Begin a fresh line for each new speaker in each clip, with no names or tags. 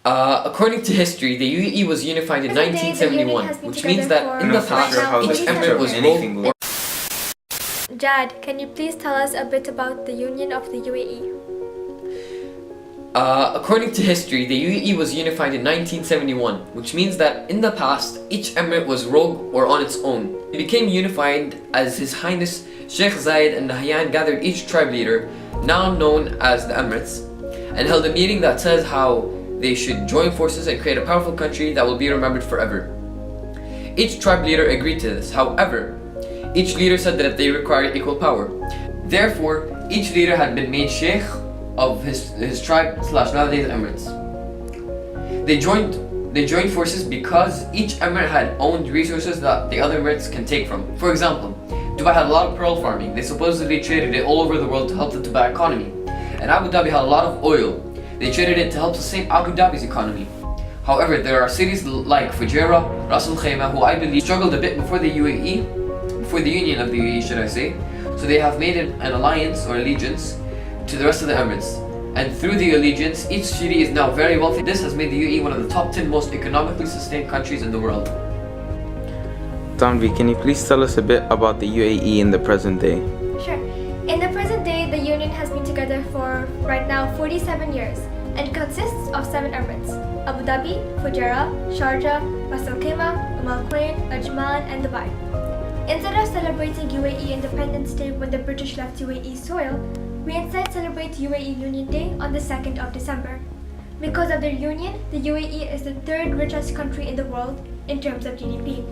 According to history, the UAE was unified in 1971, which means that in the past, each emirate was ruled.
Jad, can you please tell us a bit about the Union of the UAE?
According to history, the UAE was unified in 1971, which means that in the past, each emirate was rogue or on its own. It became unified as His Highness Sheikh Zayed Al Nahyan gathered each tribe leader, now known as the Emirates, and held a meeting that says how they should join forces and create a powerful country that will be remembered forever. Each tribe leader agreed to this. However, each leader said that they required equal power. Therefore, each leader had been made sheikh of his tribe / nowadays Emirates. They joined forces because each emirate had owned resources that the other emirates can take from. For example, Dubai had a lot of pearl farming. They supposedly traded it all over the world to help the Dubai economy. And Abu Dhabi had a lot of oil. They traded it to help sustain Abu Dhabi's economy. However, there are cities like Fujairah, Ras Al Khaimah, who I believe struggled a bit before the union of the UAE, should I say. So they have made an alliance or allegiance to the rest of the Emirates. And through the allegiance, each city is now very wealthy. This has made the UAE one of the top 10 most economically sustained countries in the world.
Tanvi, can you please tell us a bit about the UAE in the present day?
Sure. In the present day, the Union has been together for right now 47 years and consists of 7 emirates: Abu Dhabi, Fujairah, Sharjah, Ras Al Khaimah, Al Quwain, Ajman, and Dubai. Instead of celebrating UAE Independence Day when the British left UAE soil, we instead celebrate UAE Union Day on the 2nd of December. Because of their union, the UAE is the 3rd richest country in the world in terms of GDP.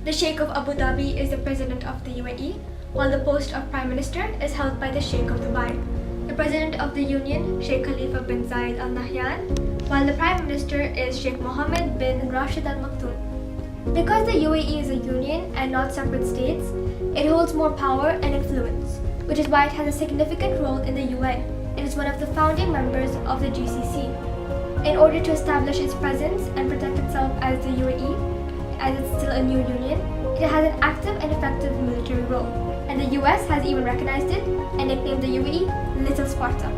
The Sheikh of Abu Dhabi is the president of the UAE, while the post of Prime Minister is held by the Sheikh of Dubai. The President of the Union, Sheikh Khalifa bin Zayed Al Nahyan, while the Prime Minister is Sheikh Mohammed bin Rashid Al Maktoum. Because the UAE is a union and not separate states, it holds more power and influence, which is why it has a significant role in the UN and is one of the founding members of the GCC. In order to establish its presence and protect itself as the UAE, as it's still a new union, it has an active and effective military role, and the US has even recognized it and nicknamed the UAE Little Sparta.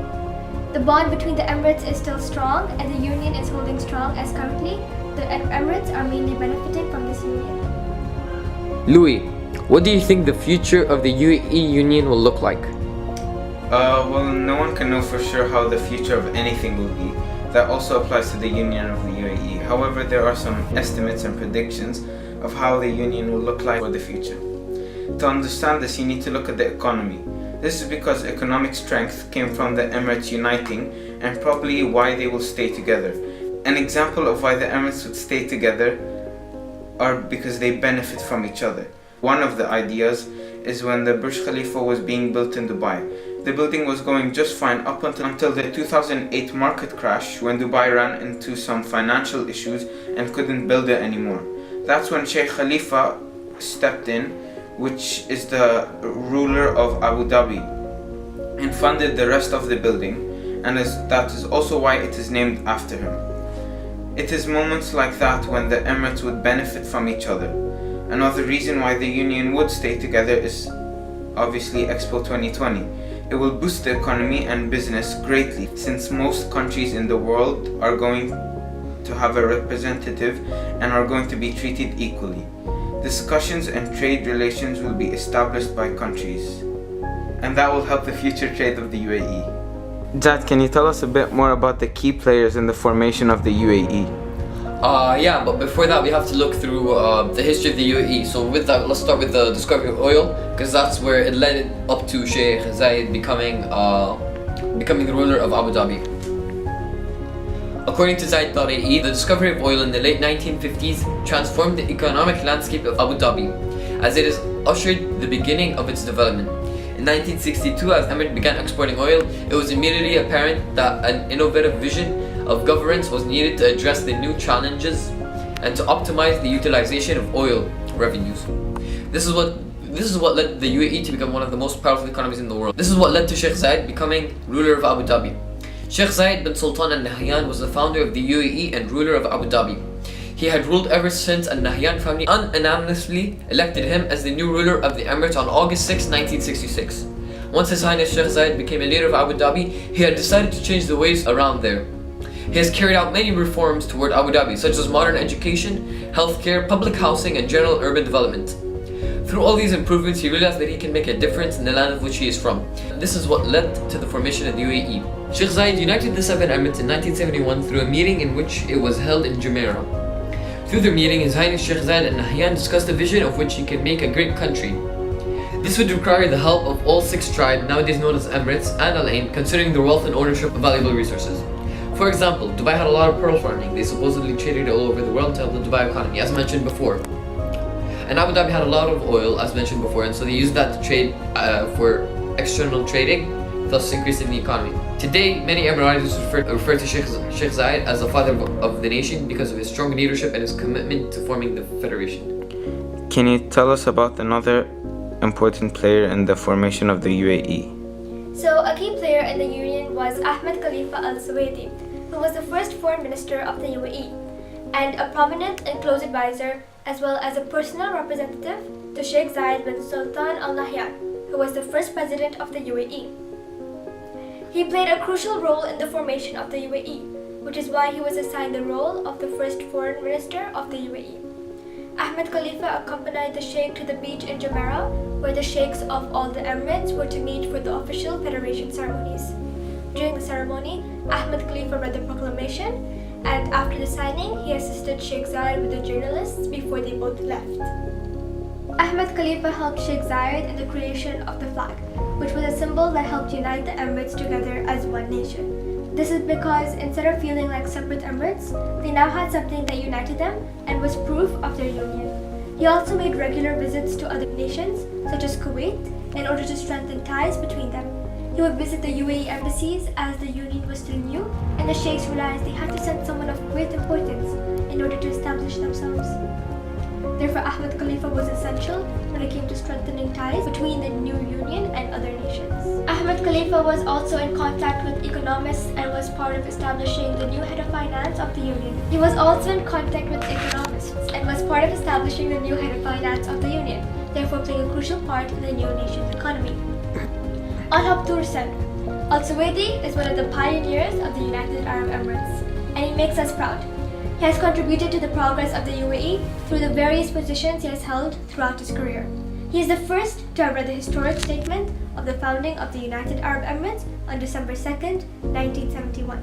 The bond between the Emirates is still strong, and the union is holding strong as currently the Emirates are mainly benefiting from this union.
Louis, what do you think the future of the UAE Union will look like?
Well, no one can know for sure how the future of anything will be. That also applies to the Union of the UAE. However, there are some estimates and predictions of how the Union will look like for the future. To understand this, you need to look at the economy. This is because economic strength came from the Emirates uniting, and probably why they will stay together. An example of why the Emirates would stay together are because they benefit from each other. One of the ideas is when the Burj Khalifa was being built in Dubai. The building was going just fine up until the 2008 market crash, when Dubai ran into some financial issues and couldn't build it anymore. That's when Sheikh Khalifa stepped in, which is the ruler of Abu Dhabi, and funded the rest of the building, and that is also why it is named after him. It is moments like that when the Emirates would benefit from each other. Another reason why the Union would stay together is obviously Expo 2020. It will boost the economy and business greatly, since most countries in the world are going to have a representative and are going to be treated equally. Discussions and trade relations will be established by countries, and that will help the future trade of the UAE.
Jad, can you tell us a bit more about the key players in the formation of the UAE?
Yeah, but before that we have to look through the history of the UAE. So with that, let's start with the discovery of oil, because that's where it led up to Sheikh Zayed becoming the ruler of Abu Dhabi. According to Zayed Tariqi, the discovery of oil in the late 1950s transformed the economic landscape of Abu Dhabi, as it has ushered the beginning of its development. In 1962, as Emirat began exporting oil, it was immediately apparent that an innovative vision of governance was needed to address the new challenges and to optimize the utilization of oil revenues. This is what led the UAE to become one of the most powerful economies in the world. This is what led to Sheikh Zayed becoming ruler of Abu Dhabi. Sheikh Zayed bin Sultan Al Nahyan was the founder of the UAE and ruler of Abu Dhabi. He had ruled ever since Al Nahyan family unanimously elected him as the new ruler of the Emirates on August 6, 1966. Once His Highness Sheikh Zayed became a leader of Abu Dhabi, he had decided to change the ways around there. He has carried out many reforms toward Abu Dhabi, such as modern education, healthcare, public housing, and general urban development. Through all these improvements, he realized that he can make a difference in the land of which he is from. This is what led to the formation of the UAE. Sheikh Zayed united the seven emirates in 1971 through a meeting in which it was held in Jumeirah. Through their meeting, His Highness Sheikh Zayed Al Nahyan discussed a vision of which he could make a great country. This would require the help of all six tribes, nowadays known as Emirates, and Al Ain, considering their wealth and ownership of valuable resources. For example, Dubai had a lot of pearl farming. They supposedly traded all over the world to help the Dubai economy, as mentioned before. And Abu Dhabi had a lot of oil, as mentioned before, and so they used that to trade for external trading, thus increasing the economy. Today, many Emiratis refer to Sheikh Zayed as the father of the nation because of his strong leadership and his commitment to forming the federation.
Can you tell us about another important player in the formation of the UAE?
So, a key player in the union was Ahmed Khalifa al-Suwaidi, who was the first foreign minister of the UAE, and a prominent and close advisor, as well as a personal representative to Sheikh Zayed bin Sultan Al Nahyan, who was the first president of the UAE. He played a crucial role in the formation of the UAE, which is why he was assigned the role of the first foreign minister of the UAE. Ahmed Khalifa accompanied the Sheikh to the beach in Jumeirah, where the Sheikhs of all the Emirates were to meet for the official federation ceremonies. During the ceremony, Ahmed Khalifa read the proclamation, and after the signing, he assisted Sheikh Zayed with the journalists before they both left. Ahmed Khalifa helped Sheikh Zayed in the creation of the flag, which was a symbol that helped unite the Emirates together as one nation. This is because instead of feeling like separate Emirates, they now had something that united them and was proof of their union. He also made regular visits to other nations, such as Kuwait, in order to strengthen ties between them. He would visit the UAE embassies as the union was still new, and the sheikhs realized they had to send someone of great importance in order to establish themselves. Therefore, Ahmed Khalifa was essential when it came to strengthening ties between the new union and other nations. Ahmed Khalifa was also in contact with economists and was part of establishing the new head of finance of the union. He was also in contact with economists and was part of establishing the new head of finance of the union, therefore playing a crucial part in the new nation's economy. Al-Habtour said, Al-Suwaidi is one of the pioneers of the United Arab Emirates, and he makes us proud. He has contributed to the progress of the UAE through the various positions he has held throughout his career. He is the first to have read the historic statement of the founding of the United Arab Emirates on December 2nd, 1971.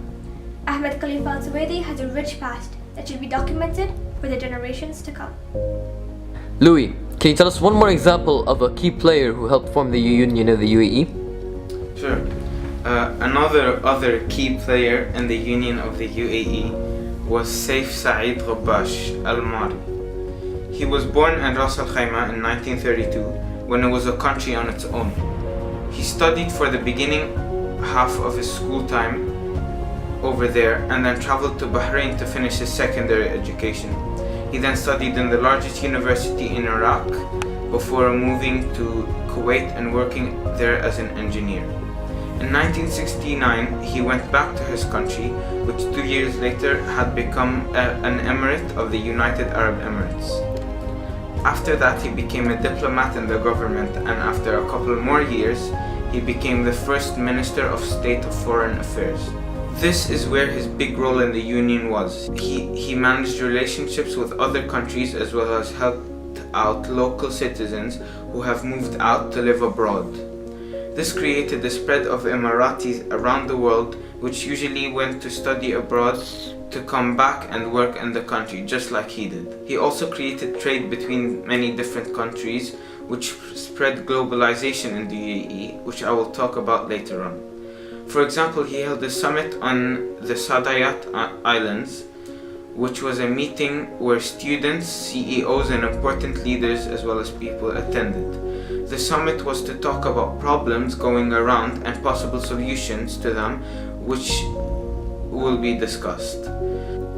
Ahmed Khalifa al-Suwaidi has a rich past that should be documented for the generations to come.
Louis, can you tell us one more example of a key player who helped form the union of the UAE?
Sure. Another key player in the union of the UAE was Saif Saeed Ghabash Al-Mari. He was born in Ras Al Khaimah in 1932 when it was a country on its own. He studied for the beginning half of his school time over there and then traveled to Bahrain to finish his secondary education. He then studied in the largest university in Iraq before moving to Kuwait and working there as an engineer. In 1969, he went back to his country, which 2 years later had become an emirate of the United Arab Emirates. After that, he became a diplomat in the government, and after a couple more years, he became the first Minister of State of Foreign Affairs. This is where his big role in the union was. He managed relationships with other countries as well as helped out local citizens who have moved out to live abroad. This created the spread of Emiratis around the world, which usually went to study abroad to come back and work in the country, just like he did. He also created trade between many different countries, which spread globalization in the UAE, which I will talk about later on. For example, he held a summit on the Sadayat Islands, which was a meeting where students, CEOs, and important leaders as well as people attended. The summit was to talk about problems going around and possible solutions to them, which will be discussed.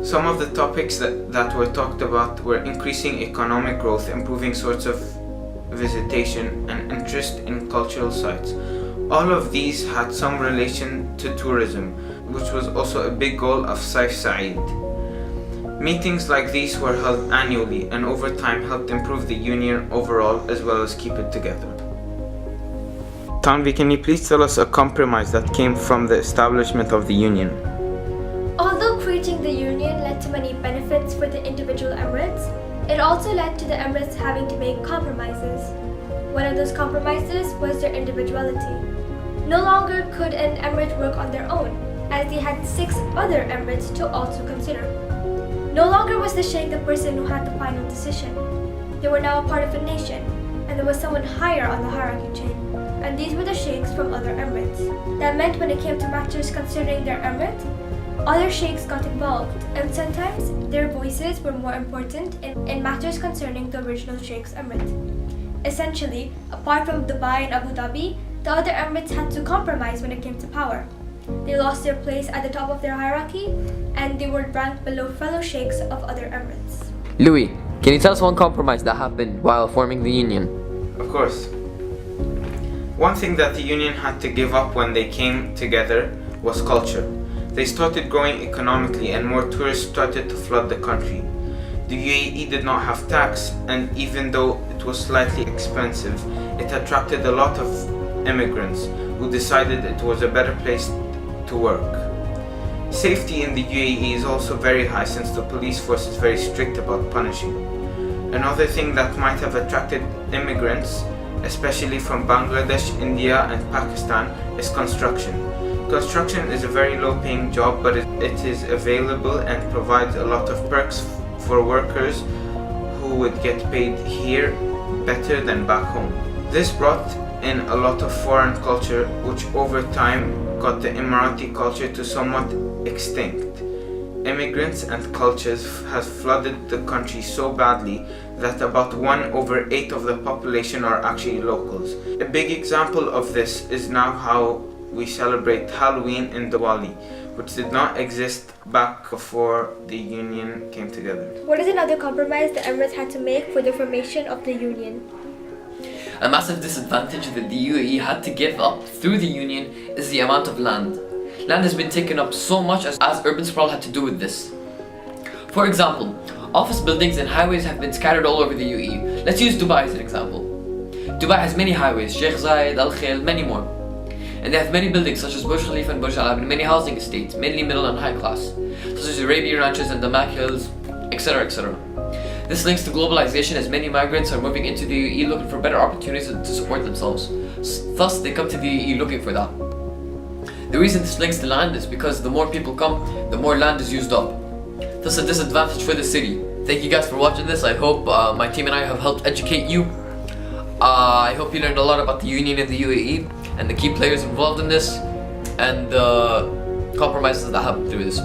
Some of the topics that were talked about were increasing economic growth, improving sorts of visitation, and interest in cultural sites. All of these had some relation to tourism, which was also a big goal of Saif Saeed. Meetings like these were held annually and over time helped improve the union overall as well as keep it together.
Tanvi, can you please tell us a compromise that came from the establishment of the union?
Although reaching the Union led to many benefits for the individual emirates, it also led to the emirates having to make compromises. One of those compromises was their individuality. No longer could an emirate work on their own, as they had 6 other emirates to also consider. No longer was the sheikh the person who had the final decision. They were now a part of a nation, and there was someone higher on the hierarchy chain, and these were the sheikhs from other emirates. That meant when it came to matters concerning their emirate, other sheikhs got involved, and sometimes their voices were more important in matters concerning the original sheikh's emirate. Essentially, apart from Dubai and Abu Dhabi, the other emirates had to compromise when it came to power. They lost their place at the top of their hierarchy, and they were ranked below fellow sheikhs of other emirates.
Louis, can you tell us one compromise that happened while forming the union?
Of course. One thing that the union had to give up when they came together was culture. They started growing economically and more tourists started to flood the country. The UAE did not have tax, and even though it was slightly expensive, it attracted a lot of immigrants who decided it was a better place to work. Safety in the UAE is also very high since the police force is very strict about punishing. Another thing that might have attracted immigrants, especially from Bangladesh, India and Pakistan, is construction. Construction is a very low-paying job, but it is available and provides a lot of perks for workers who would get paid here better than back home. This brought in a lot of foreign culture, which over time got the Emirati culture to somewhat extinct. Immigrants and cultures have flooded the country so badly that about 1/8 of the population are actually locals. A big example of this is now how we celebrate Halloween in Diwali, which did not exist back before the union came together.
What is another compromise the emirates had to make for the formation of the union?
A massive disadvantage that the UAE had to give up through the union is the amount of land. Land has been taken up so much as urban sprawl had to do with this. For example, office buildings and highways have been scattered all over the UAE. Let's use Dubai as an example. Dubai has many highways, Sheikh Zayed, Al Khail, many more. And they have many buildings such as Burj Khalifa and Burj Al Arab and many housing estates, mainly middle and high class, such as Arabian ranches and Damak Hills, etc. etc. This links to globalization as many migrants are moving into the UAE looking for better opportunities to support themselves. Thus, they come to the UAE looking for that. The reason this links to land is because the more people come, the more land is used up. Thus, a disadvantage for the city. Thank you guys for watching this. I hope my team and I have helped educate you. I hope you learned a lot about the union in the UAE and the key players involved in this and the compromises that happened through this.